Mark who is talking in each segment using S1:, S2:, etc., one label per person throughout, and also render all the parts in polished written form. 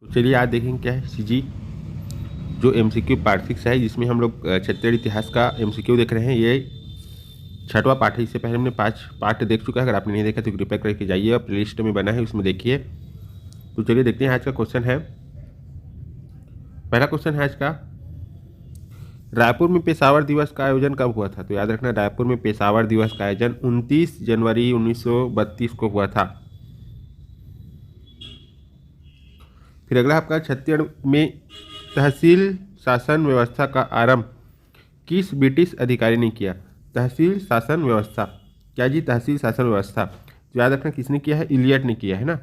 S1: तो चलिए आज देखेंगे क्या है सीजी जो एमसीक्यू पार्ट 6 है, जिसमें हम लोग छत्तीसगढ़ इतिहास का एमसीक्यू देख रहे हैं। ये छठवां पार्ट है। इससे पहले हमने 5 पार्ट देख चुका है। अगर आपने नहीं देखा तो कृपया करके जाइए, प्ले लिस्ट में बना है उसमें देखिए। तो चलिए देखते हैं आज का क्वेश्चन है। पहला क्वेश्चन है आज का, रायपुर में पेशावर दिवस का आयोजन कब हुआ था? तो याद रखना, रायपुर में पेशावर दिवस का आयोजन 29 जनवरी 1932 को हुआ था। फिर अगला आपका, छत्तीसगढ़ में तहसील शासन व्यवस्था का आरंभ किस ब्रिटिश अधिकारी ने किया? तहसील शासन व्यवस्था, क्या जी? तहसील शासन व्यवस्था तो याद रखना किसने किया है? इलियट ने किया है ना।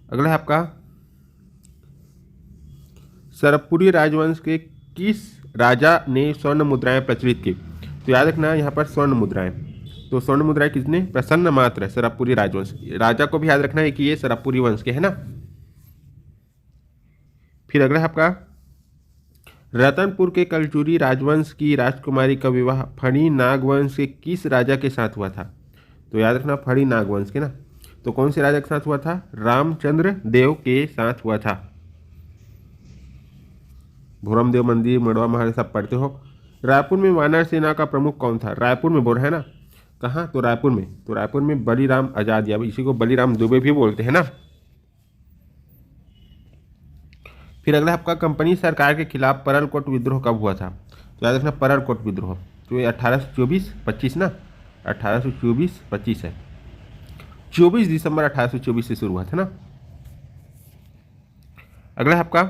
S1: अगला है आपका, सरपुरी राजवंश के किस राजा ने स्वर्ण मुद्राएं प्रचलित की? तो याद रखना यहाँ पर स्वर्ण मुद्राएं, तो स्वर्ण मुद्राएं किसने? प्रसन्न मात्र सरपुरी राजवंश। राजा को भी याद रखना है कि ये सरपुरी वंश के है ना। फिर अगला है आपका, रतनपुर के कलचुरी राजवंश की राजकुमारी का विवाह फणी नागवंश के किस राजा के साथ हुआ था? तो याद रखना फणी नागवंश के ना। तो कौन से राजा के साथ हुआ था? रामचंद्र देव के साथ हुआ था। भोरम देव मंदिर, मड़वा महाराज सब पढ़ते हो। रायपुर में वानर सेना का प्रमुख कौन था? रायपुर में बोल रहे हैं ना, कहाँ? तो रायपुर में। तो रायपुर में बलीराम आजाद, या इसी को बलीराम दुबे भी बोलते हैं ना। फिर अगला आपका, कंपनी सरकार के खिलाफ परलकोट विद्रोह कब हुआ था? तो याद रखना परलकोट विद्रोह, तो ये 1824-25 ना, 1824-25 है। 24 दिसंबर 1824 से शुरू हुआ था ना। अगला है आपका,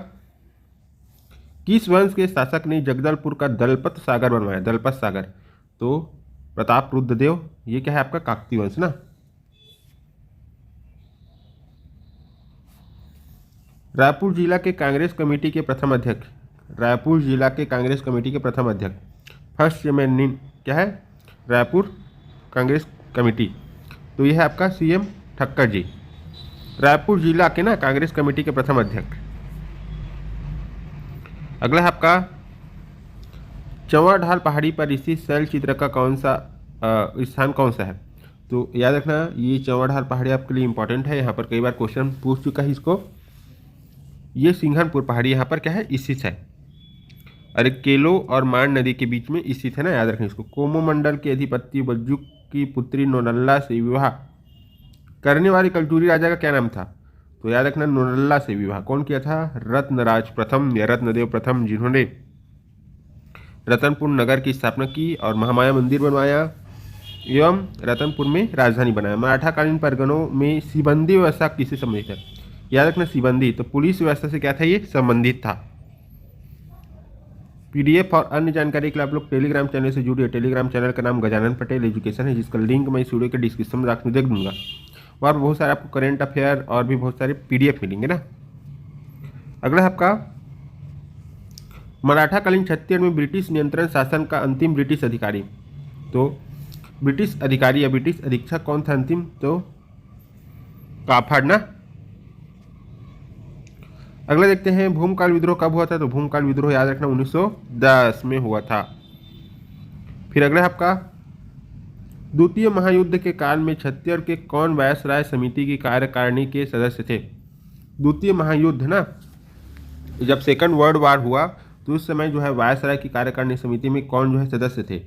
S1: किस वंश के शासक ने जगदलपुर का दलपत सागर बनवाया? दलपत सागर, तो प्रताप रुद्रदेव। ये क्या है आपका? काकतीय वंश ना। रायपुर जिला के कांग्रेस कमेटी के प्रथम अध्यक्ष, रायपुर जिला के कांग्रेस कमेटी के प्रथम अध्यक्ष, फर्स्ट चेयरमैन क्या है? रायपुर कांग्रेस कमेटी, तो यह है आपका सीएम ठक्कर जी। रायपुर जिला के ना कांग्रेस कमेटी के प्रथम अध्यक्ष। अगला है आपका, चंवरढाल पहाड़ी पर स्थित शैल चित्र का कौन सा स्थान कौन सा है? तो याद रखना ये चंवरढाल पहाड़ी आपके लिए इंपॉर्टेंट है, यहाँ पर कई बार क्वेश्चन पूछ चुका है इसको। ये सिंघनपुर पहाड़ी यहाँ पर क्या है? स्थित है। अरे केलो और मान नदी के बीच में स्थित है ना, याद रखें इसको। कोमोमंडल के अधिपति बज्जुक की पुत्री नोनल्ला से विवाह करने वाले कलचुरी राजा का क्या नाम था? तो याद रखना नोनल्ला से विवाह कौन किया था? रत्नराज प्रथम या रत्नदेव प्रथम, जिन्होंने रतनपुर नगर की स्थापना की और महामाया मंदिर बनवाया एवं रतनपुर में राजधानी बनाया। मराठाकालीन परगनों में सिबंदी व्यवस्था किससे संबंधित है? याद रखना सिबंदी, तो पुलिस व्यवस्था से क्या था? ये संबंधित था। पीडीएफ और अन्य जानकारी के लिए आप लोग टेलीग्राम चैनल से जुड़िए। टेलीग्राम चैनल का नाम गजानन पटेल एजुकेशन है, जिसका लिंक मैं इस वीडियो के डिस्क्रिप्शन में रख दे दूंगा। वहाँ पर बहुत सारे आपको करेंट अफेयर और भी बहुत सारे पीडीएफ मिलेंगे ना। अगला है आपका, मराठाकालीन छत्तीसगढ़ में ब्रिटिश नियंत्रण शासन का अंतिम ब्रिटिश अधिकारी, तो ब्रिटिश अधिकारी या ब्रिटिश अधीक्षक कौन था अंतिम? तो काफड़ ना। अगला देखते हैं, भूमकाल विद्रोह कब हुआ था? तो भूमकाल विद्रोह याद रखना 1910 में हुआ था। फिर अगला है आपका, द्वितीय महायुद्ध के काल में छत्तीसगढ़ के कौन वायसराय समिति की कार्यकारिणी के सदस्य थे? द्वितीय महायुद्ध ना, जब सेकंड वर्ल्ड वार हुआ तो उस समय जो है वायसराय की कार्यकारिणी समिति में कौन जो है सदस्य थे?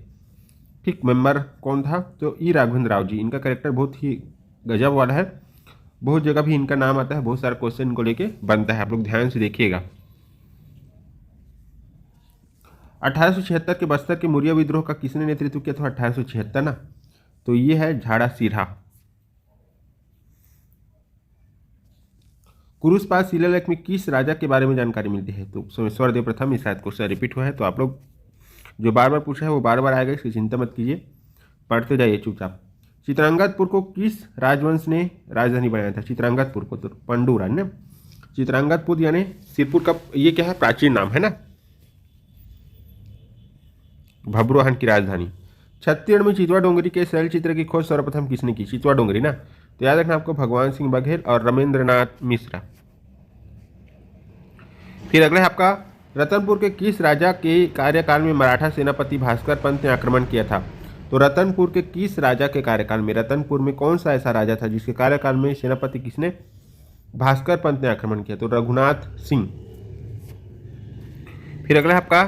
S1: ठीक, मेंबर कौन था? तो ई राघवेंद्र राव जी। इनका कैरेक्टर बहुत ही गजब वाला है, बहुत जगह भी इनका नाम आता है, बहुत सारा क्वेश्चन इनको लेके बनता है, आप लोग ध्यान से देखिएगा। 1876 के बस्तर के मुरिया विद्रोह का किसने नेतृत्व किया था? 1876 ना, तो ये है झाड़ा सिरहा। कुरुसपाल शिलालेख में किस राजा के बारे में जानकारी मिलती है? तो सोमेश्वर देव प्रथम। शायद क्वेश्चन रिपीट हुआ है, तो आप लोग जो बार बार पूछा है वो बार बार आएगा, इसकी चिंता मत कीजिए, पढ़ते जाइए चुपचाप। चित्रांगदपुर को किस राजवंश ने राजधानी बनाया था? चित्रांगदपुर को तो पंडू राज ने। चित्रांगदपुर यानी सिरपुर का ये क्या है? प्राचीन नाम है ना, भब्रुवाहन की राजधानी। छत्तीसगढ़ में चितवा डोंगरी के शैल चित्र की खोज सर्वप्रथम किसने की? चितवा डोंगरी ना, तो याद रखना आपको भगवान सिंह बघेल और रमेंद्रनाथ मिश्रा। फिर अगला है आपका, रतनपुर के किस राजा के कार्यकाल में मराठा सेनापति भास्कर पंत ने आक्रमण किया था? तो रतनपुर के किस राजा के कार्यकाल में, रतनपुर में कौन सा ऐसा राजा था जिसके कार्यकाल में सेनापति किसने भास्कर पंत ने आक्रमण किया? तो रघुनाथ सिंह। फिर अगला है आपका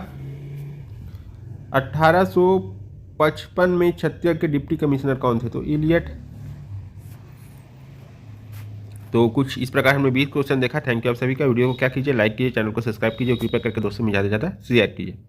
S1: 1855 में छत्तीसगढ़ के डिप्टी कमिश्नर कौन थे? तो इलियट। तो कुछ इस प्रकार हमने 20 क्वेश्चन देखा। थैंक यू आप सभी का। वीडियो को क्या कीजिए, लाइक कीजिए, चैनल को सब्सक्राइब कीजिए, कृपया करके दोस्तों में ज़्यादा से ज़्यादा शेयर कीजिए।